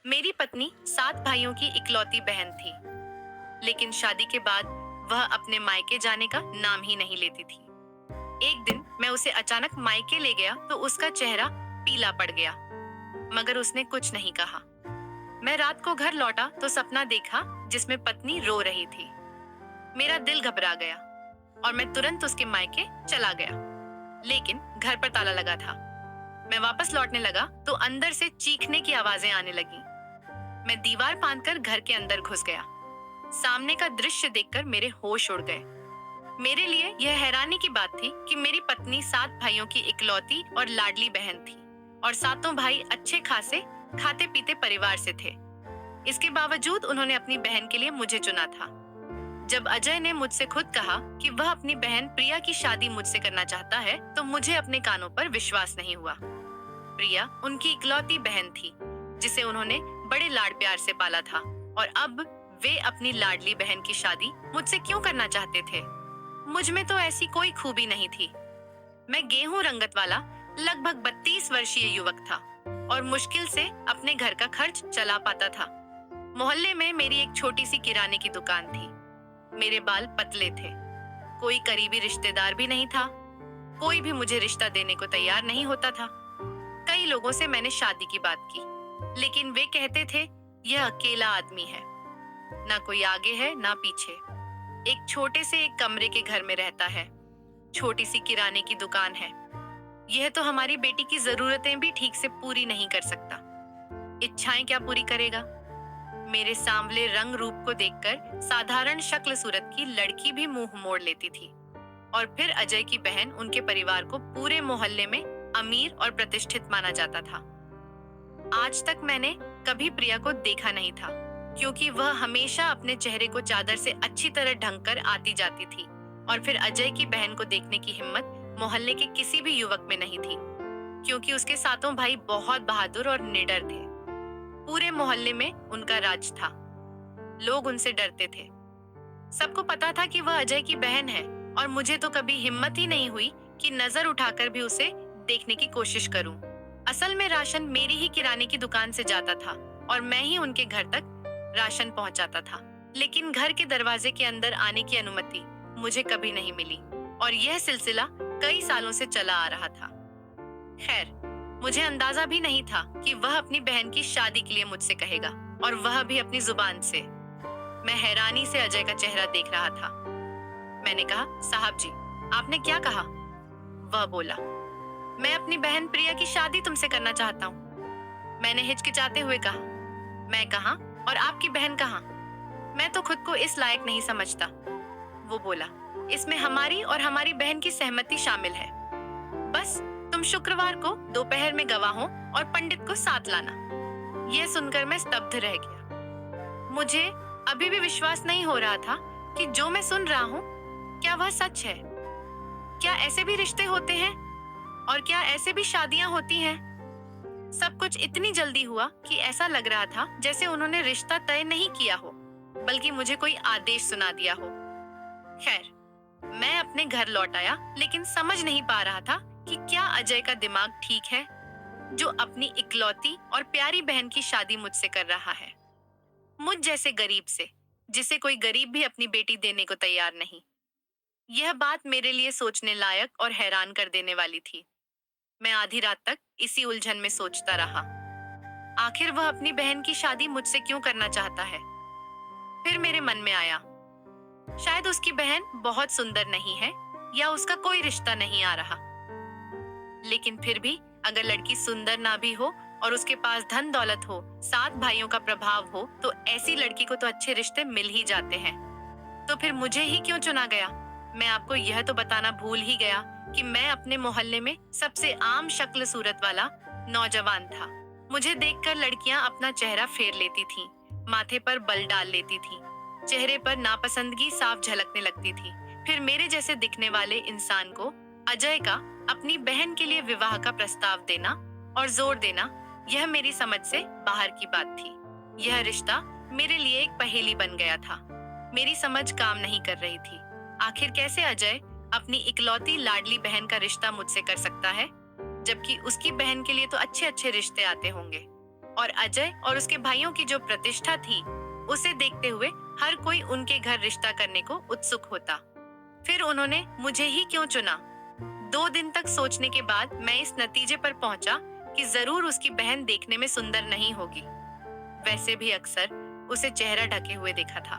मेरी पत्नी 7 भाइयों की इकलौती बहन थी, लेकिन शादी के बाद वह अपने मायके जाने का नाम ही नहीं लेती थी। एक दिन मैं उसे अचानक मायके ले गया तो उसका चेहरा पीला पड़ गया, मगर उसने कुछ नहीं कहा। मैं रात को घर लौटा तो सपना देखा जिसमें पत्नी रो रही थी। मेरा दिल घबरा गया और मैं तुरंत उसके मायके चला गया, लेकिन घर पर ताला लगा था। मैं वापस लौटने लगा तो अंदर से चीखने की आवाजें आने लगी। मैं दीवार फांदकर घर के अंदर घुस गया। सामने का दृश्य देखकर मेरे होश उड़ गए। मेरे लिए यह हैरानी की बात थी कि मेरी पत्नी 7 भाइयों की इकलौती और लाडली बहन थी और सातों भाई अच्छे खासे खाते पीते परिवार से थे। इसके बावजूद उन्होंने अपनी बहन के लिए मुझे चुना था। जब अजय ने मुझसे खुद कहा कि वह अपनी बहन प्रिया की शादी मुझसे करना चाहता है, तो मुझे अपने कानों पर विश्वास नहीं हुआ। प्रिया उनकी इकलौती बहन थी, जिसे उन्होंने बड़े लाड प्यार से पाला था, और अब वे अपनी लाडली बहन की शादी मुझसे क्यों करना चाहते थे? मुझ में तो ऐसी कोई खूबी नहीं थी। मैं गेहूं रंगत वाला लगभग 32 वर्षीय युवक था और मुश्किल से अपने घर का खर्च चला पाता था। मोहल्ले में मेरी एक छोटी सी किराने की दुकान थी। मेरे बाल पतले थे। कोई करीबी रिश्तेदार भी नहीं था। कोई भी मुझे रिश्ता देने को तैयार नहीं होता था। कई लोगों से मैंने शादी की बात की, लेकिन वे कहते थे यह अकेला आदमी है, ना कोई आगे है ना पीछे, एक छोटे से एक कमरे के घर में रहता है, छोटी सी किराने की दुकान है, यह तो हमारी बेटी की जरूरतें भी ठीक से पूरी नहीं कर सकता, इच्छाएं क्या पूरी करेगा। मेरे सांवले रंग रूप को देखकर साधारण शक्ल सूरत की लड़की भी मुंह मोड़ लेती थी। और फिर अजय की बहन, उनके परिवार को पूरे मोहल्ले में अमीर और प्रतिष्ठित माना जाता था। आज तक मैंने कभी प्रिया को देखा नहीं था, क्योंकि वह हमेशा अपने चेहरे को चादर से अच्छी तरह ढंक कर आती जाती थी, और फिर अजय की बहन को देखने की हिम्मत मोहल्ले के किसी भी युवक में नहीं थी, क्योंकि उसके सातों भाई बहुत बहादुर और निडर थे। पूरे मोहल्ले में उनका राज था। लोग उनसे डरते थे। सबको पता था कि वह अजय की बहन है, और मुझे तो कभी हिम्मत ही नहीं हुई कि नजर उठाकर भी उसे देखने की कोशिश करूं। असल में राशन मेरी ही किराने की दुकान से जाता था और मैं ही उनके घर तक राशन पहुंचाता था, लेकिन घर के दरवाजे के अंदर आने की अनुमति मुझे कभी नहीं मिली, और यह सिलसिला कई सालों से चला आ रहा था। खैर, मुझे अंदाजा भी नहीं था कि वह अपनी बहन की शादी के लिए मुझसे कहेगा, और वह भी अपनी जुबान से। मैं हैरानी से अजय का चेहरा देख रहा था। मैंने कहा, साहब जी, आपने क्या कहा? वह बोला, मैं अपनी बहन प्रिया की शादी तुमसे करना चाहता हूँ। मैंने हिचकिचाते हुए कहा, मैं कहाँ और आपकी बहन कहाँ? मैं तो खुद को इस लायक नहीं समझता। वो बोला, इसमें हमारी और हमारी बहन की सहमति शामिल है। बस तुम शुक्रवार को दोपहर में गवाहों और पंडित को साथ लाना। यह सुनकर मैं स्तब्ध रह गया। मुझे अभी भी विश्वास नहीं हो रहा था कि जो मैं सुन रहा हूँ, क्या वह सच है? क्या ऐसे भी रिश्ते होते हैं? और क्या ऐसे भी शादियां होती हैं? सब कुछ इतनी जल्दी हुआ कि ऐसा लग रहा था जैसे उन्होंने रिश्ता तय नहीं किया हो, बल्कि मुझे कोई आदेश सुना दिया हो। खैर, मैं अपने घर लौट आया, लेकिन समझ नहीं पा रहा था कि क्या अजय का दिमाग ठीक है, जो अपनी इकलौती और प्यारी बहन की शादी मुझसे कर रहा है, मुझ जैसे गरीब से, जिसे कोई गरीब भी अपनी बेटी देने को तैयार नहीं। यह बात मेरे लिए सोचने लायक और हैरान कर देने वाली थी। मैं आधी रात तक इसी उलझन में सोचता रहा। आखिर वह अपनी बहन की शादी मुझसे क्यों करना चाहता है? फिर मेरे मन में आया, शायद उसकी बहन बहुत सुंदर नहीं है, या उसका कोई रिश्ता नहीं आ रहा। लेकिन फिर भी अगर लड़की सुंदर ना भी हो और उसके पास धन दौलत हो, 7 भाइयों का प्रभाव हो, तो ऐसी लड़की को तो अच्छे रिश्ते मिल ही जाते हैं। तो फिर मुझे ही क्यों चुना गया? मैं आपको यह तो बताना भूल ही गया कि मैं अपने मोहल्ले में सबसे आम शक्ल सूरत वाला नौजवान था। मुझे देखकर लड़कियां अपना चेहरा फेर लेती थीं, माथे पर बल डाल लेती थीं, चेहरे पर नापसंदगी साफ झलकने लगती थी। फिर मेरे जैसे दिखने वाले इंसान को अजय का अपनी बहन के लिए विवाह का प्रस्ताव देना और जोर देना, यह मेरी समझ से बाहर की बात थी। यह रिश्ता मेरे लिए एक पहेली बन गया था। मेरी समझ काम नहीं कर रही थी। आखिर कैसे अजय अपनी इकलौती लाडली बहन का रिश्ता मुझसे कर सकता है, जबकि उसकी बहन के लिए तो अच्छे अच्छे रिश्ते आते होंगे। और अजय और उसके भाइयों की जो प्रतिष्ठा थी, उसे देखते हुए हर कोई उनके घर रिश्ता करने को उत्सुक होता। फिर उन्होंने मुझे ही क्यों चुना? 2 दिन तक सोचने के बाद मैं इस नतीजे पर पहुंचा कि जरूर उसकी बहन देखने में सुंदर नहीं होगी। वैसे भी अक्सर उसे चेहरा ढके हुए देखा था।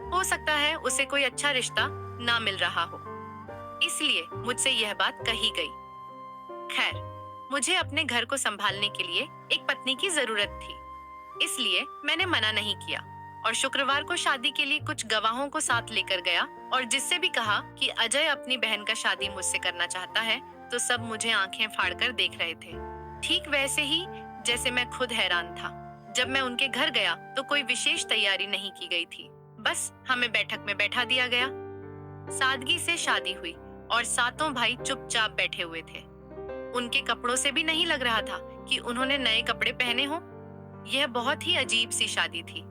हो सकता है उसे कोई अच्छा रिश्ता ना मिल रहा हो, इसलिए मुझसे यह बात कही गई। खैर, मुझे अपने घर को संभालने के लिए एक पत्नी की जरूरत थी, इसलिए मैंने मना नहीं किया और शुक्रवार को शादी के लिए कुछ गवाहों को साथ लेकर गया और जिससे भी कहा कि अजय अपनी बहन का शादी मुझसे करना चाहता है, तो सब मुझे आंखें फाड़कर देख रहे थे। ठीक वैसे ही जैसे मैं खुद हैरान था। जब मैं उनके घर गया तो कोई विशेष तैयारी नहीं की गई थी, बस हमें बैठक में बैठा दिया गया। सादगी से शादी हुई और सातों भाई चुपचाप बैठे हुए थे। उनके कपड़ों से भी नहीं लग रहा था कि उन्होंने नए कपड़े पहने हों। यह बहुत ही अजीब सी शादी थी।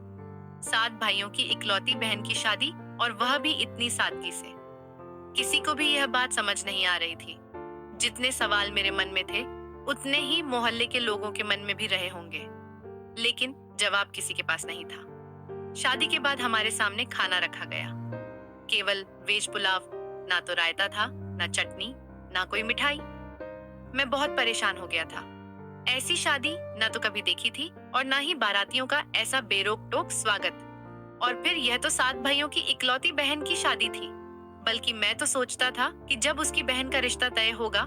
7 भाइयों की इकलौती बहन की शादी, और वह भी इतनी सादगी से। किसी को भी यह बात समझ नहीं आ रही थी। जितने सवाल मेरे मन में थे, उतने ही मोहल्ले के लोगों के मन में भी रहे होंगे, लेकिन जवाब किसी के पास नहीं था। शादी के बाद हमारे सामने खाना रखा गया, केवल वेज पुलाव। ना तो रायता था, ना चटनी, ना कोई मिठाई। मैं बहुत परेशान हो गया था। ऐसी शादी ना तो कभी देखी थी और ना ही बारातियों का ऐसा बेरोक टोक स्वागत। और फिर यह तो 7 भाइयों की इकलौती बहन की शादी थी। बल्कि मैं तो सोचता था कि जब उसकी बहन का रिश्ता तय होगा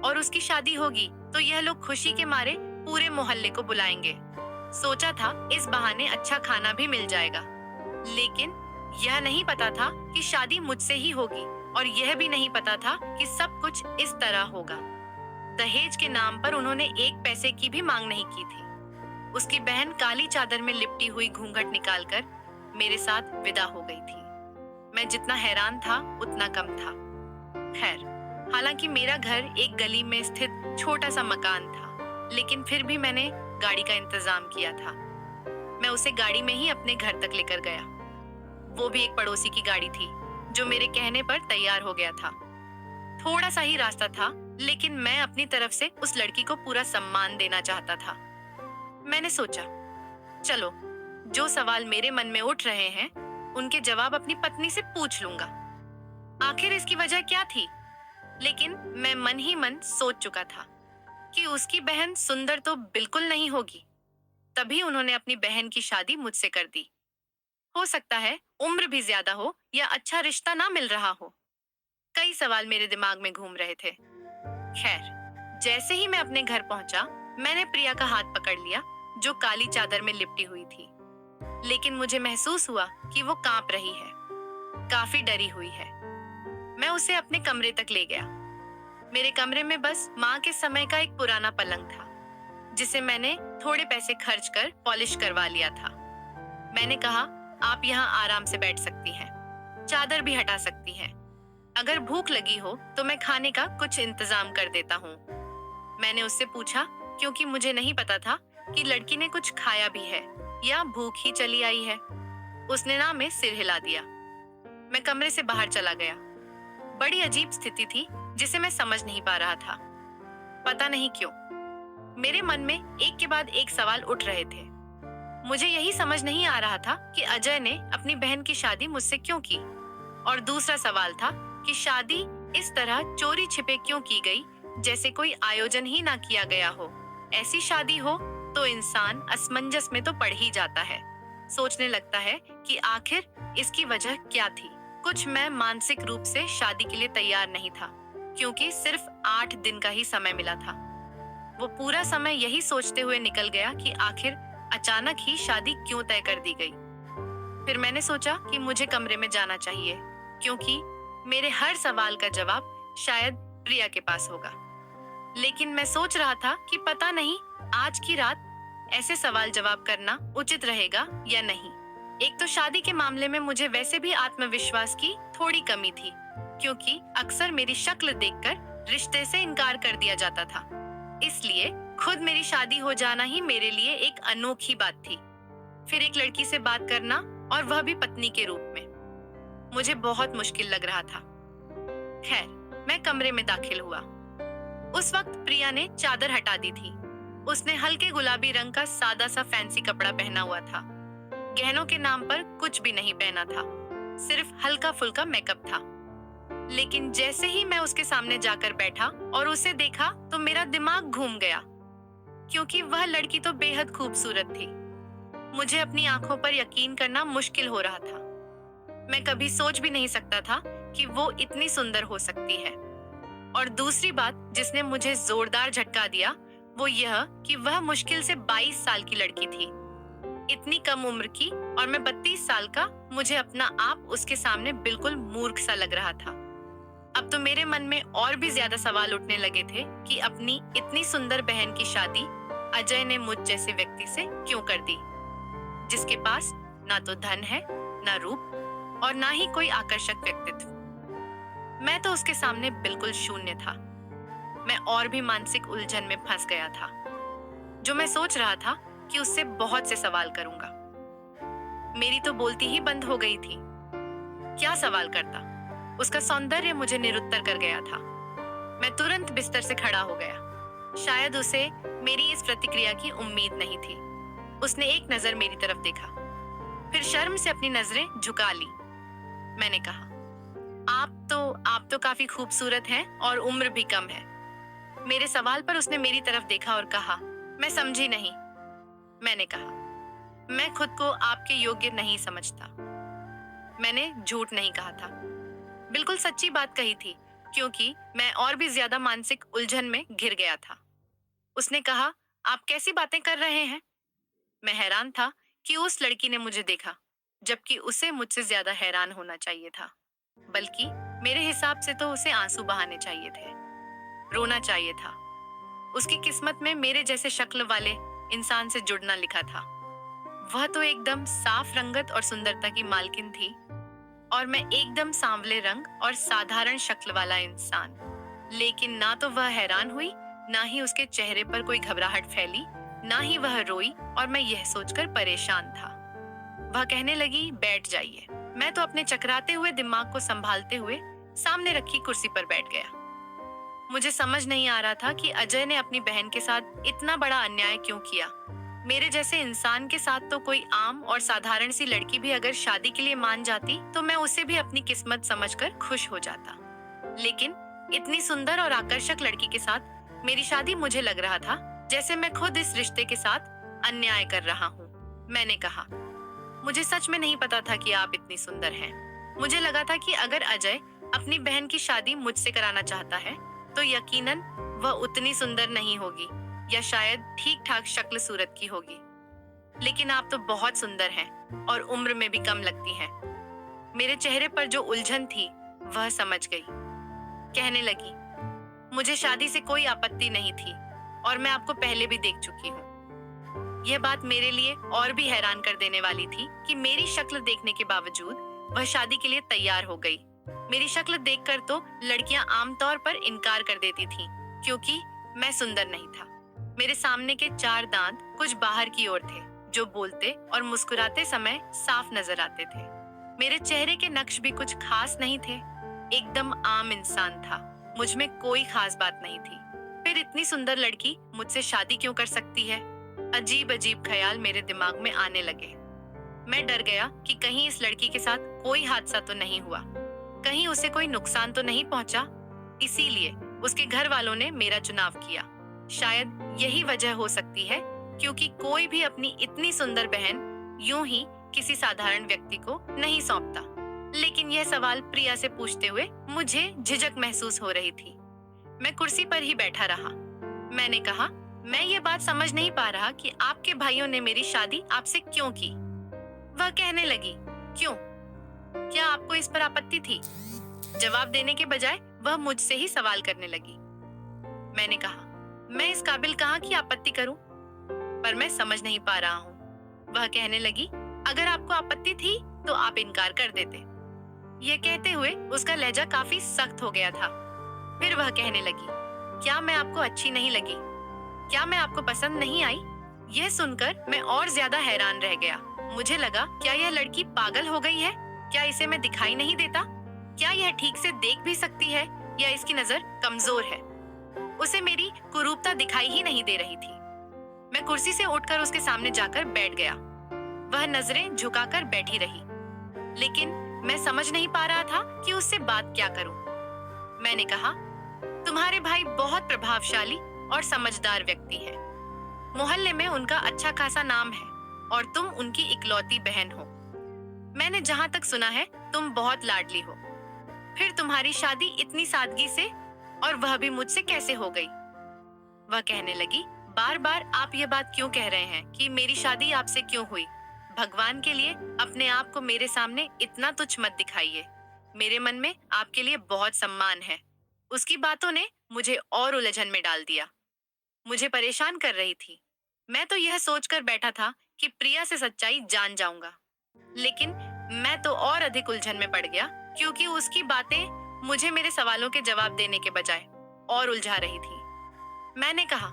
और उसकी शादी होगी, तो यह लोग खुशी के मारे पूरे मोहल्ले को बुलाएंगे। सोचा था इस बहाने अच्छा खाना भी मिल जाएगा, लेकिन यह नहीं पता था कि शादी मुझसे ही होगी, और यह भी नहीं पता था कि सब कुछ इस तरह होगा। दहेज के नाम पर उन्होंने 1 पैसे की भी मांग नहीं की थी। उसकी बहन काली चादर में लिपटी हुई घूंघट निकालकर मेरे साथ विदा हो गई थी। मैं जितना हैरान था उतना कम था। खैर, हालांकि मेरा घर एक गली में स्थित छोटा सा मकान था, लेकिन फिर भी मैंने गाड़ी का इंतजाम किया था। मैं उसे गाड़ी में ही अपने घर तक लेकर गया। वो भी एक पड़ोसी की गाड़ी थी, जो मेरे कहने पर तैयार हो गया था। थोड़ा सा ही रास्ता था, लेकिन मैं अपनी तरफ से उस लड़की को पूरा सम्मान देना चाहता था। मैंने सोचा, चलो, जो सवाल मेरे मन में उठ रहे हैं, उनके जवाब अपनी पत्नी से पूछ लूंगा। आखिर इसकी वजह क्या थी? लेकिन मैं मन ही मन सोच चुका था कि उसकी बहन सुंदर तो बिल्कुल नहीं होगी, तभी उन्होंने अपनी बहन की शादी मुझसे कर दी। हो सकता है उम्र भी ज्यादा हो या अच्छा रिश्ता ना मिल रहा हो। कई सवाल मेरे दिमाग में घूम रहे थे। खैर, जैसे ही मैं अपने घर पहुंचा, मैंने प्रिया का हाथ पकड़ लिया, जो काली चादर में लिपटी हुई थी। लेकिन मुझे महसूस हुआ कि वो कांप रही है, काफी डरी हुई है। मैं उसे अपने कमरे तक ले गया। मेरे कमरे में बस माँ के समय का एक पुराना पलंग था, जिसे मैंने थोड़े पैसे खर्च कर पॉलिश करवा लिया था। मैंने कहा, आप यहाँ आराम से बैठ सकती हैं, चादर भी हटा सकती हैं। अगर भूख लगी हो तो मैं खाने का कुछ इंतजाम कर देता हूँ। मैंने उससे पूछा, क्योंकि मुझे नहीं पता था कि लड़की ने कुछ खाया भी है या भूख ही चली आई है। उसने ना में सिर हिला दिया। मैं कमरे से बाहर चला गया। बड़ी अजीब स्थिति थी, जिसे मैं समझ नहीं पा रहा था। पता नहीं क्यों मेरे मन में एक के बाद एक सवाल उठ रहे थे। मुझे यही समझ नहीं आ रहा था कि अजय ने अपनी बहन की शादी मुझसे क्यों की, और दूसरा सवाल था कि शादी इस तरह चोरी छिपे क्यों की गई, जैसे कोई आयोजन ही ना किया गया हो। ऐसी शादी हो तो इंसान असमंजस में तो पड़ ही जाता है। सोचने लगता है कि आखिर इसकी वजह क्या थी। कुछ मैं मानसिक रूप से शादी के लिए तैयार नहीं था, क्योंकि सिर्फ 8 दिन का ही समय मिला था। वो पूरा समय यही सोचते हुए निकल गया कि आखिर अचानक ही शादी क्यों तय कर दी गई। फिर मैंने सोचा कि मुझे कमरे में जाना चाहिए, क्योंकि मेरे हर सवाल का जवाब शायद प्रिया के पास होगा। लेकिन मैं सोच रहा था कि पता नहीं आज की रात ऐसे सवाल जवाब करना उचित रहेगा या नहीं। एक तो शादी के मामले में मुझे वैसे भी आत्मविश्वास की थोड़ी कमी थी, क्योंकि अक्सर मेरी शक्ल देखकर रिश्ते से इनकार कर दिया जाता था। इसलिए खुद मेरी शादी हो जाना ही मेरे लिए एक अनोखी बात थी। फिर एक लड़की से बात करना, और वह भी पत्नी के रूप में, मुझे बहुत मुश्किल लग रहा था। खैर, मैं कमरे में दाखिल हुआ। उस वक्त प्रिया ने चादर हटा दी थी। उसने हल्के गुलाबी रंग का सादा सा फैंसी कपड़ा पहना हुआ था। गहनों के नाम पर कुछ भी नहीं पहना था, सिर्फ हल्का फुल्का मेकअप था। लेकिन जैसे ही मैं उसके सामने जाकर बैठा और उसे देखा तो मेरा दिमाग घूम गया, क्योंकि वह लड़की तो बेहद खूबसूरत थी। मुझे अपनी आंखों पर यकीन करना मुश्किल हो रहा था। मैं कभी सोच भी नहीं सकता था कि वो इतनी सुंदर हो सकती है। और दूसरी बात जिसने मुझे जोरदार झटका दिया वो यह कि वह मुश्किल से 22 साल की लड़की थी। इतनी कम उम्र की और मैं 32 साल का। मुझे अपना आप उसके सामने बिल्कुल मूर्ख सा लग रहा था। अब तो मेरे मन में और भी ज्यादा सवाल उठने लगे थे कि अपनी इतनी सुंदर बहन की शादी अजय ने मुझ जैसे व्यक्ति से क्यों कर दी, जिसके पास ना तो धन है, ना रूप और ना ही कोई आकर्षक व्यक्तित्व। मैं तो उसके सामने बिल्कुल शून्य था। मैं और भी मानसिक उलझन में फंस गया था, जो मैं सोच रहा था कि उससे बहुत से सवाल करूंगा। मेरी तो बोलती ही बंद हो गई थी। क्या सवाल करता? उसका सौंदर्य मुझे निरुत्तर कर गया था। मैं तुरंत बिस्तर से खड़ा हो गया। शायद उसे मेरी इस प्रतिक्रिया की उम्मीद नहीं थी। उसने एक नजर मेरी तरफ देखा, फिर शर्म से अपनी नजरें झुका ली। मैंने कहा, आप तो काफी खूबसूरत हैं और उम्र भी कम है। मेरे सवाल पर उसने मेरी तरफ देखा और कहा, मैं समझी नहीं। मैंने कहा, मैं खुद को आपके योग्य नहीं समझता। मैंने झूठ नहीं कहा था, बिल्कुल सच्ची बात कही थी, क्योंकि मैं और भी ज्यादा मानसिक उलझन में घिर गया था। उसने कहा, आप कैसी बातें कर रहे हैं? मैं हैरान था कि उस लड़की ने मुझे देखा, जबकि उसे मुझसे ज्यादा हैरान होना चाहिए था। बल्कि मेरे हिसाब से तो उसे आंसू बहाने चाहिए थे, रोना चाहिए था। उसकी किस्मत में मेरे जैसे शक्ल वाले इंसान से जुड़ना लिखा था। वह तो एकदम साफ रंगत और सुंदरता की मालकिन थी, और मैं एकदम सांवले रंग और साधारण शक्ल वाला इंसान। लेकिन ना तो वह हैरान हुई, ना ही उसके चेहरे पर कोई घबराहट फैली, ना ही वह रोई, और मैं यह सोचकर परेशान था। वह कहने लगी, बैठ जाइए। मैं तो अपने चकराते हुए दिमाग को संभालते हुए सामने रखी कुर्सी पर बैठ गया। मुझे समझ नहीं आ रहा था कि अजय ने अपनी बहन के साथ इतना बड़ा अन्याय क्यों किया। मेरे जैसे इंसान के साथ तो कोई आम और साधारण सी लड़की भी अगर शादी के लिए मान जाती तो मैं उसे भी अपनी किस्मत समझकर खुश हो जाता। लेकिन इतनी सुंदर और आकर्षक लड़की के साथ मेरी शादी, मुझे लग रहा था जैसे मैं खुद इस रिश्ते के साथ अन्याय कर रहा हूँ। मैंने कहा, मुझे सच में नहीं पता था कि आप इतनी सुंदर हैं। मुझे लगा था कि अगर अजय अपनी बहन की शादी मुझसे कराना चाहता है तो यकीनन वह उतनी सुंदर नहीं होगी, या शायद ठीक ठाक शक्ल सूरत की होगी। लेकिन आप तो बहुत सुंदर हैं और उम्र में भी कम लगती हैं। मेरे चेहरे पर जो उलझन थी वह समझ गई। कहने लगी, मुझे शादी से कोई आपत्ति नहीं थी और मैं आपको पहले भी देख चुकी हूँ। यह बात मेरे लिए और भी हैरान कर देने वाली थी कि मेरी शक्ल देखने के बावजूद वह शादी के लिए तैयार हो गई। मेरी शक्ल देखकर तो लड़कियां आमतौर पर इनकार कर देती थीं, क्योंकि मैं सुंदर नहीं था। मेरे सामने के 4 दांत कुछ बाहर की ओर थे, जो बोलते और मुस्कुराते समय साफ नजर आते थे। मेरे चेहरे के नक्श भी कुछ खास नहीं थे, एकदम आम इंसान था। मुझ में कोई खास बात नहीं थी। फिर इतनी सुंदर लड़की मुझसे शादी क्यों कर सकती है? अजीब अजीब ख्याल मेरे दिमाग में आने लगे। मैं डर गया कि कहीं इस लड़की के साथ कोई हादसा तो नहीं हुआ, कहीं उसे कोई नुकसान तो नहीं पहुंचा। इसीलिए उसके घर वालों ने मेरा चुनाव किया। शायद यही वजह हो सकती है, क्योंकि कोई भी अपनी इतनी सुंदर बहन यूं ही किसी साधारण व्यक्ति को नहीं सौंपता। लेकिन यह सवाल प्रिया से पूछते हुए मुझे झिझक महसूस हो रही थी। मैं कुर्सी पर ही बैठा रहा। मैंने कहा, मैं ये बात समझ नहीं पा रहा कि आपके भाइयों ने मेरी शादी आपसे क्यों की। वह कहने लगी, क्यों? क्या आपको इस पर आपत्ति थी? जवाब देने के बजाय वह मुझसे ही सवाल करने लगी। मैंने कहा, मैं इस काबिल कहाँ की आपत्ति करूं, पर मैं समझ नहीं पा रहा हूँ। वह कहने लगी, अगर आपको आपत्ति थी तो आप इनकार कर देते। यह कहते हुए उसका लहजा काफी सख्त हो गया था। फिर वह कहने लगी, क्या मैं आपको अच्छी नहीं लगी? क्या मैं आपको पसंद नहीं आई? यह सुनकर मैं और ज्यादा हैरान रह गया। मुझे लगा, क्या यह लड़की पागल हो गई है? क्या इसे मैं दिखाई नहीं देता? क्या यह ठीक से देख भी सकती है, या इसकी नजर कमजोर है? उसे मेरी कुरूपता दिखाई ही नहीं दे रही थी। मैं कुर्सी से उठकर उसके सामने जाकर बैठ गया। वह नजरें झुकाकर बैठी रही, लेकिन मैं समझ नहीं पा रहा था कि उससे बात क्या करूं। मैंने कहा, तुम्हारे भाई बहुत प्रभावशाली और समझदार व्यक्ति हैं। मोहल्ले में उनका अच्छा खासा नाम है और तुम उनकी इकलौती बहन हो। मैंने जहां तक सुना है तुम बहुत लाडली हो। फिर तुम्हारी शादी इतनी सादगी से और वह भी मुझसे कैसे हो गई? वह कहने लगी, बार बार आप ये बात क्यों कह रहे हैं कि मेरी शादी आपसे क्यों हुई? भगवान के लिए अपने आप को मेरे सामने इतना तुच्छ मत दिखाइए। मेरे मन में आपके लिए बहुत सम्मान है। उसकी बातों ने मुझे और उलझन में डाल दिया। मुझे परेशान कर रही थी। मैं तो यह सोचकर बैठा था कि प्रिया से सच्चाई जान जाऊंगा, लेकिन मैं तो और अधिक उलझन में पड़ गया, क्योंकि उसकी बातें मुझे मेरे सवालों के जवाब देने के बजाय और उलझा रही थी। मैंने कहा,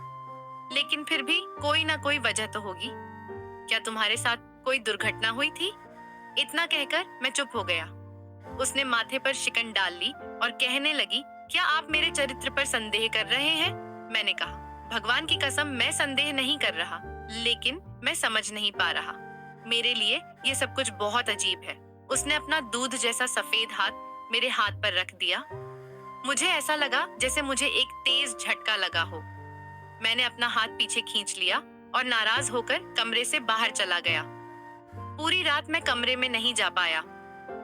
लेकिन फिर भी कोई ना कोई वजह तो होगी। क्या तुम्हारे साथ कोई दुर्घटना हुई थी? इतना कहकर मैं चुप हो गया। उसने माथे पर शिकन डाल ली और कहने लगी, क्या आप मेरे चरित्र पर संदेह कर रहे हैं? मैंने कहा, भगवान की कसम मैं संदेह नहीं कर रहा, लेकिन मैं समझ नहीं पा रहा। मेरे लिए ये सब कुछ बहुत अजीब है। उसने अपना दूध जैसा सफेद हाथ मेरे हाथ पर रख दिया। मुझे ऐसा लगा जैसे मुझे एक तेज झटका लगा हो। मैंने अपना हाथ पीछे खींच लिया और नाराज होकर कमरे से बाहर चला गया। पूरी रात मैं कमरे में नहीं जा पाया।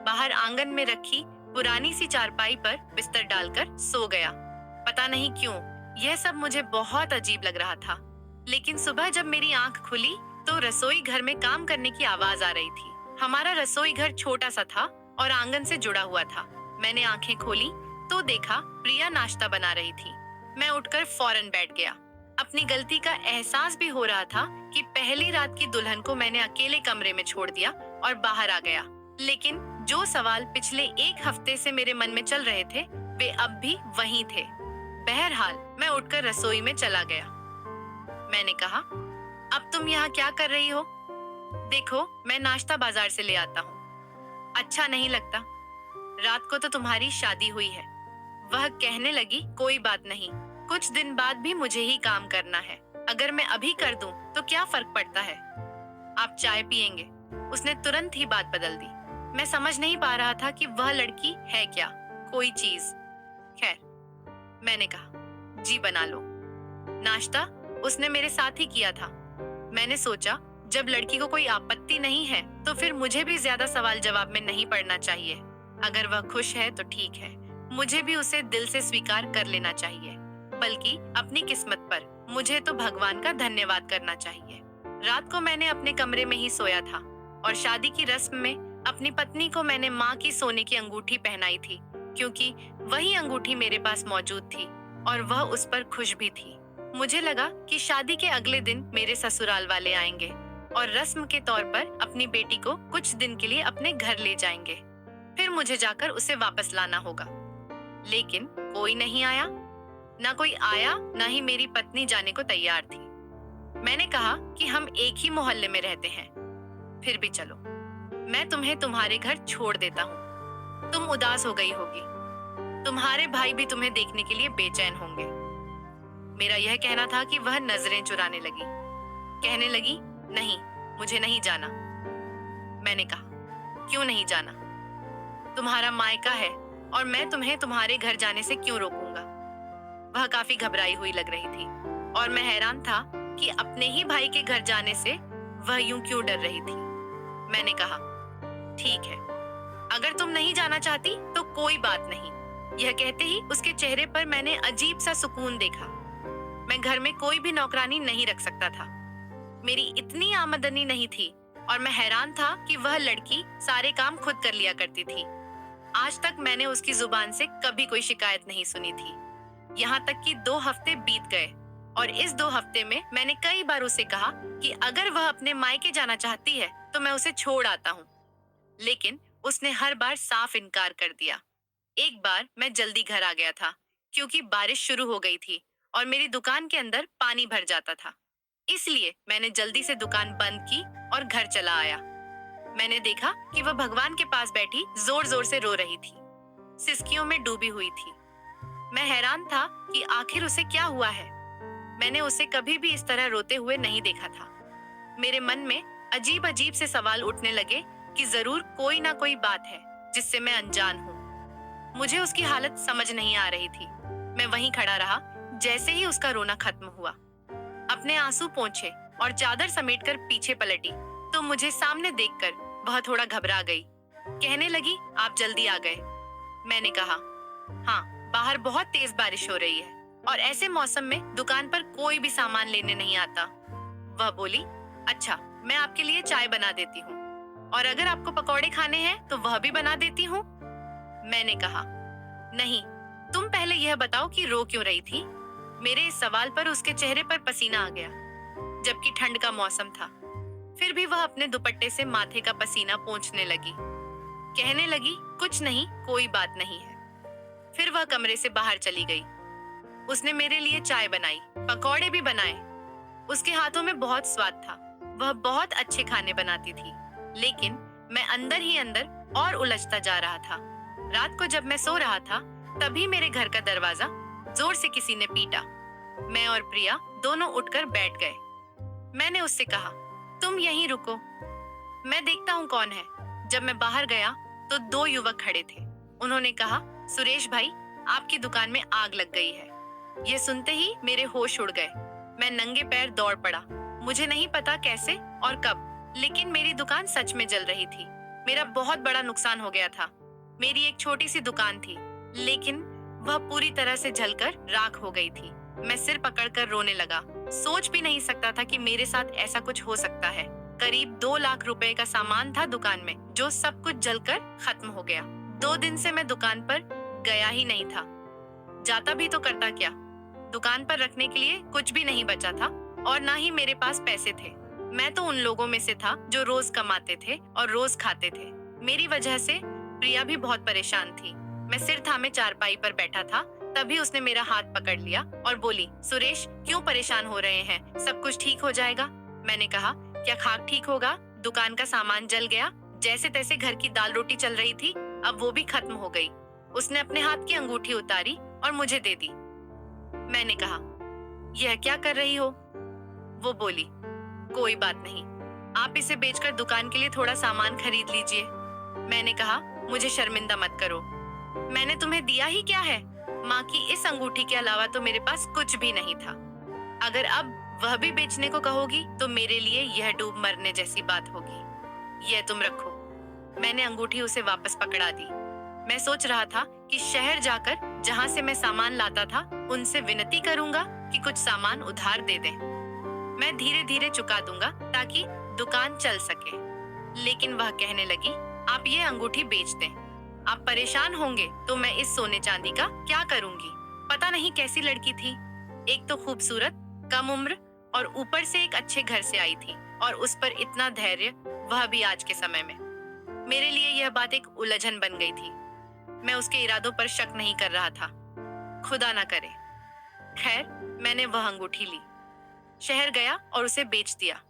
बाहर आंगन में रखी पुरानी सी चारपाई पर बिस्तर डालकर सो गया। पता नहीं क्यों यह सब मुझे बहुत अजीब लग रहा था। लेकिन सुबह जब मेरी आंख खुली तो रसोई घर में काम करने की आवाज आ रही थी। हमारा रसोई घर छोटा सा था और आंगन से जुड़ा हुआ था। मैंने आंखें खोली तो देखा प्रिया नाश्ता बना रही थी। मैं उठकर फौरन बैठ गया। अपनी गलती का एहसास भी हो रहा था कि पहली रात की दुल्हन को मैंने अकेले कमरे में छोड़ दिया और बाहर आ गया। लेकिन जो सवाल पिछले एक हफ्ते से मेरे मन में चल रहे थे, वे अब भी वहीं थे। बहरहाल मैं उठकर रसोई में चला गया। मैंने कहा, अब तुम यहाँ क्या कर रही हो? देखो, मैं नाश्ता बाजार से ले आता हूँ। अच्छा नहीं लगता? रात को तो तुम्हारी शादी हुई है। वह कहने लगी, कोई बात नहीं, कुछ दिन बाद भी मुझे ही काम करना है। अगर मैं अभी कर दूं तो क्या फर्क पड़ता है? आप चाय पियेंगे? उसने तुरंत ही बात बदल दी। मैं समझ नहीं पा रहा था कि वह लड़की है क्या, कोई चीज। खैर, मैंने कहा, जी बना लो। नाश्ता उसने मेरे साथ ही किया था। मैंने सोचा, जब लड़की को कोई आपत्ति नहीं है तो फिर मुझे भी ज्यादा सवाल जवाब में नहीं पड़ना चाहिए। अगर वह खुश है तो ठीक है, मुझे भी उसे दिल से स्वीकार कर लेना चाहिए। बल्कि अपनी किस्मत पर मुझे तो भगवान का धन्यवाद करना चाहिए। रात को मैंने अपने कमरे में ही सोया था और शादी की रस्म में अपनी पत्नी को मैंने माँ की सोने की अंगूठी पहनाई थी, क्योंकि वही अंगूठी मेरे पास मौजूद थी और वह उस पर खुश भी थी। मुझे लगा कि शादी के अगले दिन मेरे ससुराल वाले आएंगे और रस्म के तौर पर अपनी बेटी को कुछ दिन के लिए अपने घर ले जाएंगे। फिर मुझे जाकर उसे वापस लाना होगा। लेकिन कोई नहीं आया। ना कोई आया, ना ही मेरी पत्नी जाने को तैयार थी। मैंने कहा कि हम एक ही मोहल्ले में रहते हैं, फिर भी चलो, मैं तुम्हें तुम्हारे घर छोड़ देता हूँ। तुम उदास हो गई होगी, तुम्हारे भाई भी तुम्हें देखने के लिए बेचैन होंगे। मेरा यह कहना था कि वह नजरें चुराने लगी। कहने लगी, नहीं, मुझे नहीं जाना। मैंने कहा, क्यों नहीं जाना? तुम्हारा मायका है और मैं तुम्हें तुम्हारे घर जाने से क्यों रोकूंगा? वह काफी घबराई हुई लग रही थी और मैं हैरान था कि अपने ही भाई के घर जाने से वह यूं क्यों डर रही थी। मैंने कहा, ठीक है, अगर तुम नहीं जाना चाहती तो कोई बात नहीं। यह कहते ही उसके चेहरे पर मैंने अजीब सा सुकून देखा। मैं घर में कोई भी नौकरानी नहीं रख सकता था। मेरी इतनी आमदनी नहीं थी और मैं हैरान था कि वह लड़की सारे काम खुद कर लिया करती थी। आज तक मैंने उसकी जुबान से कभी कोई शिकायत नहीं सुनी थी। यहाँ तक कि 2 हफ्ते बीत गए और इस 2 हफ्ते में मैंने कई बार उसे कहा कि अगर वह अपने मायके जाना चाहती है तो मैं उसे छोड़ आता हूँ, लेकिन उसने हर बार साफ इनकार कर दिया। एक बार मैं जल्दी घर आ गया था क्योंकि बारिश शुरू हो गई थी और मेरी दुकान के अंदर पानी भर जाता था। इसलिए मैंने जल्दी से दुकान बंद की और घर चला आया। मैंने देखा कि वह भगवान के पास बैठी जोर जोर से रो रही थी, सिसकियों में डूबी हुई थी। मैं हैरान था कि आखिर उसे क्या हुआ है। मैंने उसे कभी भी इस तरह रोते हुए नहीं देखा था। मेरे मन में अजीब अजीब से सवाल उठने लगे कि जरूर कोई ना कोई बात है जिससे मैं अनजान हूँ। मुझे उसकी हालत समझ नहीं आ रही थी। मैं वहीं खड़ा रहा। जैसे ही उसका रोना खत्म हुआ, अपने आंसू पोंछे और चादर समेटकर पीछे पलटी तो मुझे सामने देखकर वह थोड़ा घबरा गई। कहने लगी, आप जल्दी आ गए। मैंने कहा, हाँ, बाहर बहुत तेज बारिश हो रही है और ऐसे मौसम में दुकान पर कोई भी सामान लेने नहीं आता। वह बोली, अच्छा, मैं आपके लिए चाय बना देती हूँ और अगर आपको पकौड़े खाने हैं तो वह भी बना देती हूँ। मैंने कहा, नहीं, तुम पहले यह बताओ कि रो क्यों रही थी। मेरे इस सवाल पर उसके चेहरे पर पसीना आ गया, जबकि ठंड का मौसम था। फिर भी वह अपने दुपट्टे से माथे का पसीना पोंछने लगी। कहने लगी, कुछ नहीं, कोई बात नहीं है। फिर वह कमरे से बाहर चली गई। उसने मेरे लिए चाय बनाई, पकौड़े भी बनाए। उसके हाथों में बहुत स्वाद था। वह बहुत अच्छे खाने बनाती थी, लेकिन मैं अंदर ही अंदर और उलझता जा रहा था। रात को जब मैं सो रहा था, तभी मेरे घर का दरवाजा जोर से किसी ने पीटा। मैं और प्रिया दोनों उठकर बैठ गए। मैंने उससे कहा, तुम यहीं रुको, मैं देखता हूँ कौन है। जब मैं बाहर गया तो दो युवक खड़े थे। उन्होंने कहा, सुरेश भाई, आपकी दुकान में आग लग गई है। ये सुनते ही मेरे होश उड़ गए। मैं नंगे पैर दौड़ पड़ा। मुझे नहीं पता कैसे और कब, लेकिन मेरी दुकान सच में जल रही थी। मेरा बहुत बड़ा नुकसान हो गया था। मेरी एक छोटी सी दुकान थी, लेकिन वह पूरी तरह से जलकर राख हो गई थी। मैं सिर पकड़कर रोने लगा। सोच भी नहीं सकता था कि मेरे साथ ऐसा कुछ हो सकता है। करीब 2 लाख रुपए का सामान था दुकान में, जो सब कुछ जलकर खत्म हो गया। 2 दिन से मैं दुकान पर गया ही नहीं था। जाता भी तो करता क्या? दुकान पर रखने के लिए कुछ भी नहीं बचा था और ना ही मेरे पास पैसे थे। मैं तो उन लोगों में से था जो रोज कमाते थे और रोज खाते थे। मेरी वजह से प्रिया भी बहुत परेशान थी। मैं सिर थामे चारपाई पर बैठा था, तभी उसने मेरा हाथ पकड़ लिया और बोली, सुरेश, क्यों परेशान हो रहे हैं? सब कुछ ठीक हो जाएगा। मैंने कहा, क्या खाक ठीक होगा? दुकान का सामान जल गया। जैसे तैसे घर की दाल रोटी चल रही थी, अब वो भी खत्म हो गई। उसने अपने हाथ की अंगूठी उतारी और मुझे दे दी। मैंने कहा, यह क्या कर रही हो? वो बोली, कोई बात नहीं, आप इसे बेचकर दुकान के लिए थोड़ा सामान खरीद लीजिए। मैंने कहा, मुझे शर्मिंदा मत करो, मैंने तुम्हें दिया ही क्या है? माँ की इस अंगूठी के अलावा तो मेरे पास कुछ भी नहीं था। अगर अब वह भी बेचने को कहोगी तो मेरे लिए यह डूब मरने जैसी बात होगी। यह तुम रखो। मैंने अंगूठी उसे वापस पकड़ा दी। मैं सोच रहा था कि शहर जाकर जहाँ से मैं सामान लाता था, उनसे विनती करूंगा कि कुछ सामान उधार दे दें। मैं धीरे धीरे चुका दूंगा ताकि दुकान चल सके। लेकिन वह कहने लगी, आप ये अंगूठी बेच दें। आप परेशान होंगे तो मैं इस सोने चांदी का क्या करूंगी? पता नहीं कैसी लड़की थी। एक तो खूबसूरत, कम उम्र और ऊपर से एक अच्छे घर से आई थी और उस पर इतना धैर्य, वह भी आज के समय में। मेरे लिए यह बात एक उलझन बन गई थी। मैं उसके इरादों पर शक नहीं कर रहा था, खुदा ना करे। खैर, मैंने वह अंगूठी ली, शहर गया और उसे बेच दिया।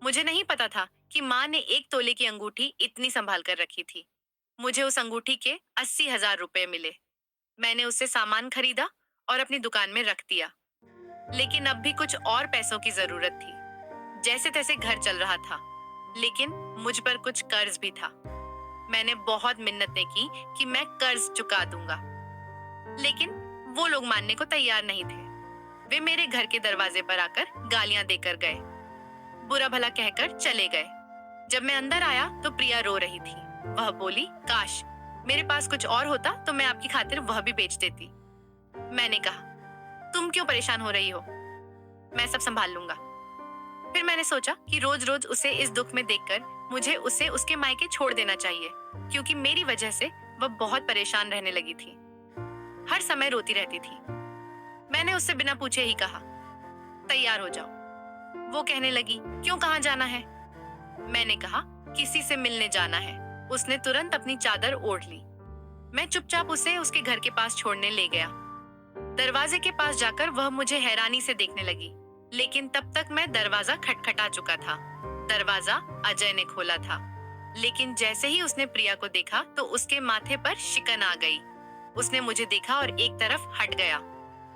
मुझे नहीं पता था कि माँ ने 1 तोले की अंगूठी इतनी संभाल कर रखी थी। मुझे उस अंगूठी के 80,000 रुपए मिले। मैंने उससे सामान खरीदा और अपनी दुकान में रख दिया। लेकिन अब भी कुछ और पैसों की जरूरत थी। जैसे तैसे घर चल रहा था, लेकिन मुझ पर कुछ कर्ज भी था। मैंने बहुत मिन्नतें की कि मैं कर्ज चुका दूंगा, लेकिन वो लोग मानने को तैयार नहीं थे। वे मेरे घर के दरवाजे पर आकर गालियां देकर गए, बुरा भला कहकर चले गए। जब मैं अंदर आया तो प्रिया रो रही थी। वह बोली, काश मेरे पास कुछ और होता तो मैं आपकी खातिर वह भी बेच देती। मैंने कहा, तुम क्यों परेशान हो रही हो? मैं सब संभाल लूंगा। फिर मैंने सोचा कि रोज रोज उसे इस दुख में देखकर मुझे उसे उसके मायके छोड़ देना चाहिए, क्योंकि मेरी वजह से वह बहुत परेशान रहने लगी थी। हर समय रोती रहती थी। मैंने उससे बिना पूछे ही कहा, तैयार हो जाओ। वो कहने लगी, क्यों, कहाँ जाना है? मैंने कहा, किसी से मिलने जाना है। उसने तुरंत अपनी चादर ओढ़ ली। मैं चुपचाप उसे उसके घर के पास छोड़ने ले गया। दरवाजे के पास जाकर वह मुझे हैरानी से देखने लगी, लेकिन तब तक मैं दरवाजा खटखटा चुका था। दरवाजा अजय ने खोला था, लेकिन जैसे ही उसने प्रिया को देखा तो उसके माथे पर शिकन आ गई। उसने मुझे देखा और एक तरफ हट गया।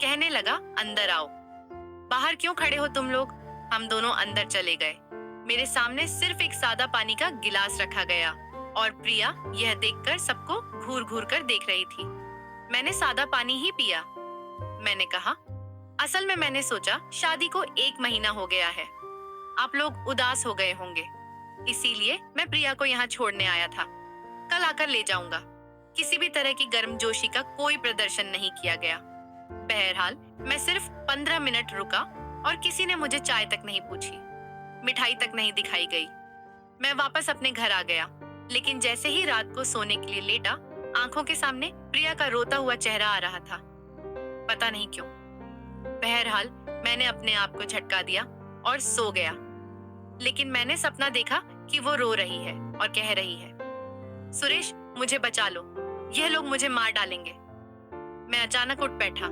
कहने लगा, अंदर आओ। बाहर क्यों खड़े हो तुम लोग? हम दोनों अंदर चले गए। मेरे सामने सिर्फ एक सादा पानी का गिलास रखा गया और प्रिया यह देखकर सबको घूर घूर कर देख रही थी। मैंने सादा पानी ही पिया, मैंने कहा। असल में मैंने सोचा शादी को 1 महीना हो गया है, आप लोग उदास हो गए होंगे, इसीलिए मैं प्रिया को यहाँ छोड़ने आया था। कल आकर ले जाऊंगा। किसी भी तरह की गर्मजोशी का कोई प्रदर्शन नहीं किया गया। बहरहाल मैं सिर्फ 15 मिनट रुका और किसी ने मुझे चाय तक नहीं पूछी, मिठाई तक नहीं दिखाई गई। मैं वापस अपने घर आ गया, लेकिन जैसे ही रात को सोने के लिए लेटा, आंखों के सामने प्रिया का रोता हुआ चेहरा आ रहा था। पता नहीं क्यों। बहरहाल मैंने अपने आप को झटका दिया और सो गया। लेकिन मैंने सपना देखा कि वो रो रही है और कह रही है, सुरेश मुझे बचा लो, यह लोग मुझे मार डालेंगे। मैं अचानक उठ बैठा।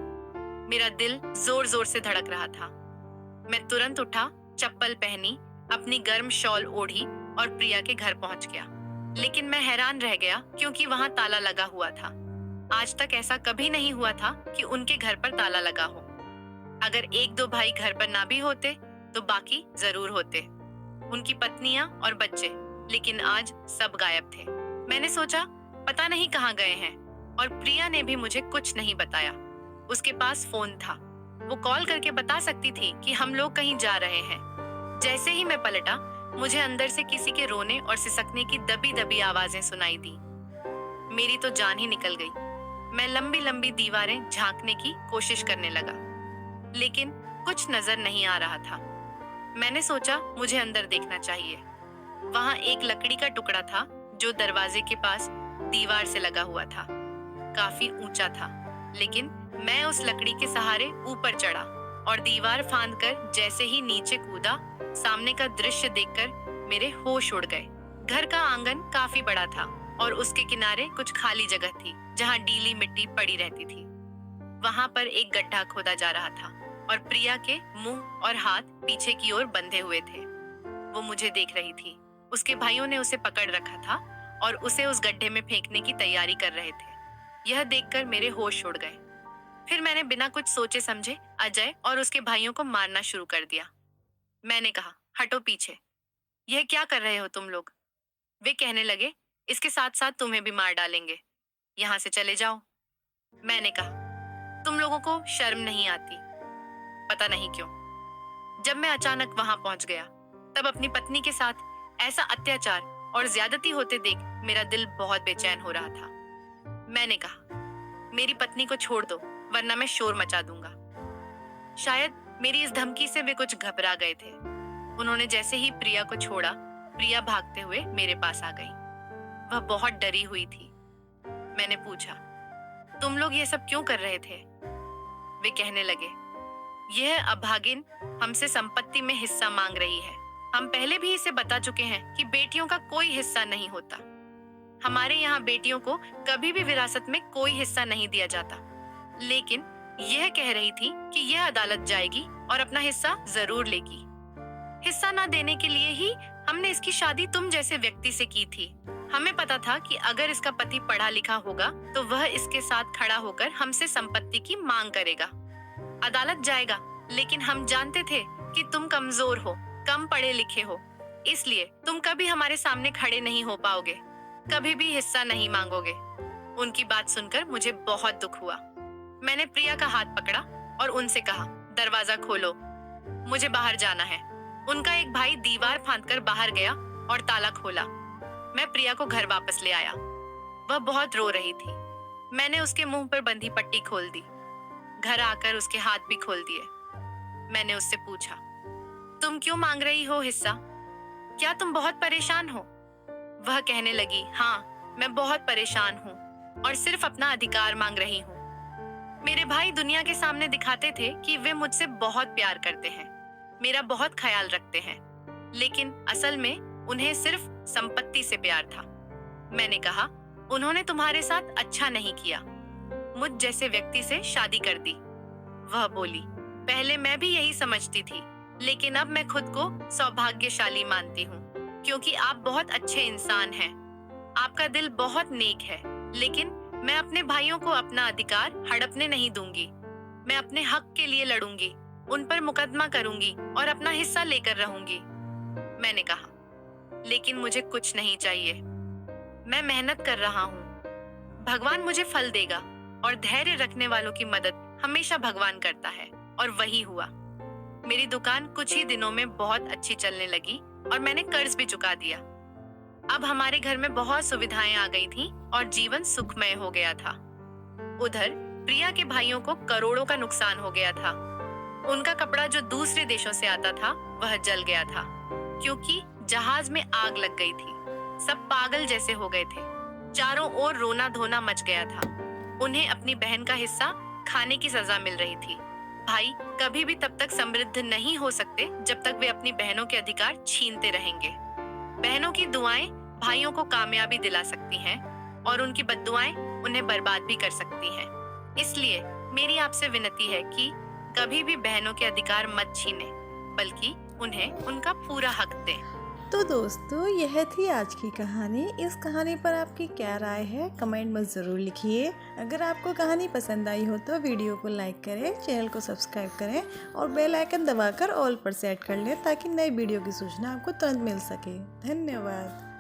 मेरा दिल जोर जोर से धड़क रहा था। मैं तुरंत उठा, चप्पल पहनी, अपनी गर्म शॉल ओढ़ी और प्रिया के घर पहुंच गया। लेकिन मैं हैरान रह गया क्योंकि वहां ताला लगा हुआ था। आज तक ऐसा कभी नहीं हुआ था कि उनके घर पर ताला लगा हो। अगर 1-2 भाई घर पर ना भी होते तो बाकी जरूर होते, उनकी पत्नियां और बच्चे, लेकिन आज सब गायब थे। मैंने सोचा पता नहीं कहाँ गए हैं, और प्रिया ने भी मुझे कुछ नहीं बताया। उसके पास फोन था, वो कॉल करके बता सकती थी कि हम लोग कहीं जा रहे हैं। जैसे ही मैं पलटा, मुझे अंदर से किसी के रोने और सिसकने की दबी दबी आवाजें सुनाई दी। मेरी तो जान ही निकल गई। मैं लंबी लंबी दीवारें झांकने की कोशिश करने लगा, लेकिन कुछ नजर नहीं आ रहा था। मैंने सोचा मुझे अंदर देखना चाहिए। वहां एक लकड़ी का टुकड़ा था जो दरवाजे के पास दीवार से लगा हुआ था। काफी ऊंचा था, लेकिन मैं उस लकड़ी के सहारे ऊपर चढ़ा और दीवार फांदकर जैसे ही नीचे कूदा, सामने का दृश्य देखकर मेरे होश उड़ गए। घर का आंगन काफी बड़ा था और उसके किनारे कुछ खाली जगह थी जहां गीली मिट्टी पड़ी रहती थी। वहां पर एक गड्ढा खोदा जा रहा था और प्रिया के मुंह और हाथ पीछे की ओर बंधे हुए थे। वो मुझे देख रही थी। उसके भाइयों ने उसे पकड़ रखा था और उसे उस गड्ढे में फेंकने की तैयारी कर रहे थे। यह देखकर मेरे होश उड़ गए। फिर मैंने बिना कुछ सोचे समझे अजय और उसके भाइयों को मारना शुरू कर दिया। मैंने कहा, हटो पीछे, यह क्या कर रहे हो तुम लोग? वे कहने लगे, इसके साथ साथ तुम्हें भी मार डालेंगे, यहाँ से चले जाओ। मैंने कहा, तुम लोगों को शर्म नहीं आती? पता नहीं क्यों जब मैं अचानक वहां पहुंच गया, तब अपनी पत्नी के साथ ऐसा अत्याचार और ज्यादती होते देख मेरा दिल बहुत बेचैन हो रहा था। मैंने कहा, मेरी पत्नी को छोड़ दो, वरना मैं शोर मचा दूंगा। शायद मेरी इस धमकी से वे कुछ घबरा गए थे। उन्होंने जैसे ही प्रिया को छोड़ा, प्रिया भागते हुए मेरे पास आ गई। वह बहुत डरी हुई थी। मैंने पूछा, तुम लोग ये सब क्यों कर रहे थे? वे कहने लगे, यह अभागिन हमसे संपत्ति में हिस्सा मांग रही है। हम पहले भी इसे बता चुके हैं कि बेटियों का कोई हिस्सा नहीं होता। हमारे यहाँ बेटियों को कभी भी विरासत में कोई हिस्सा नहीं दिया जाता। लेकिन यह कह रही थी कि यह अदालत जाएगी और अपना हिस्सा जरूर लेगी। हिस्सा ना देने के लिए ही हमने इसकी शादी तुम जैसे व्यक्ति से की थी। हमें पता था कि अगर इसका पति पढ़ा लिखा होगा तो वह इसके साथ खड़ा होकर हमसे संपत्ति की मांग करेगा। अदालत जाएगा, लेकिन हम जानते थे कि तुम कमजोर हो, कम पढ़े लिखे हो, इसलिए तुम कभी हमारे सामने खड़े नहीं हो पाओगे, कभी भी हिस्सा नहीं मांगोगे। उनकी बात सुनकर मुझे बहुत दुख हुआ। मैंने प्रिया का हाथ पकड़ा और उनसे कहा, दरवाजा खोलो, मुझे बाहर जाना है। उनका एक भाई दीवार फांदकर बाहर गया और ताला खोला। मैं प्रिया को घर वापस ले आया। वह बहुत रो रही थी। मैंने उसके मुंह पर बंधी पट्टी खोल दी। घर आकर उसके हाथ भी खोल दिए। मैंने उससे पूछा, तुम क्यों मांग रही हो हिस्सा? क्या तुम बहुत परेशान हो? वह कहने लगी, हाँ, मैं बहुत परेशान हूँ और सिर्फ अपना अधिकार मांग रही हूँ। मेरे भाई दुनिया के सामने दिखाते थे कि वे मुझसे बहुत प्यार करते हैं, मेरा बहुत ख्याल रखते हैं, लेकिन असल में उन्हें सिर्फ संपत्ति से प्यार था। मैंने कहा, उन्होंने तुम्हारे साथ अच्छा नहीं किया, मुझ जैसे व्यक्ति से शादी कर दी। वह बोली, पहले मैं भी यही समझती थी, लेकिन अब मैं खुद को सौभाग्यशाली मानती हूँ, क्योंकि आप बहुत अच्छे इंसान हैं। आपका दिल बहुत नेक है, लेकिन मैं अपने भाइयों को अपना अधिकार हड़पने नहीं दूंगी। मैं अपने हक के लिए लड़ूंगी। उन पर मुकदमा करूंगी और अपना हिस्सा लेकर रहूंगी। मैंने कहा, लेकिन मुझे कुछ नहीं चाहिए। मैं मेहनत कर रहा हूँ। भगवान मुझे फल देगा और धैर्य रखने वालों की मदद हमेशा भगवान करता है। और वही हुआ। मेरी दुकान कुछ ही दिनों में बहुत अच्छी चलने लगी और मैंने कर्ज भी चुका दिया। अब हमारे घर में बहुत सुविधाएं आ गई थीं और जीवन सुखमय हो गया था। उधर प्रिया के भाइयों को करोड़ों का नुकसान हो गया था। उनका कपड़ा जो दूसरे देशों से आता था वह जल गया था, क्योंकि जहाज में आग लग गई थी। सब पागल जैसे हो गए थे। चारों ओर रोना धोना मच गया था। उन्हें अपनी बहन का हिस्सा खाने की सजा मिल रही थी। भाई कभी भी तब तक समृद्ध नहीं हो सकते जब तक वे अपनी बहनों के अधिकार छीनते रहेंगे। बहनों की दुआएं भाइयों को कामयाबी दिला सकती हैं और उनकी बद्दुआएं उन्हें बर्बाद भी कर सकती हैं। इसलिए मेरी आपसे विनती है कि कभी भी बहनों के अधिकार मत छीनें, बल्कि उन्हें उनका पूरा हक दें। तो दोस्तों, यह थी आज की कहानी। इस कहानी पर आपकी क्या राय है, कमेंट में ज़रूर लिखिए। अगर आपको कहानी पसंद आई हो तो वीडियो को लाइक करें, चैनल को सब्सक्राइब करें और बेल आइकन दबाकर ऑल पर सेट कर लें ताकि नई वीडियो की सूचना आपको तुरंत मिल सके। धन्यवाद।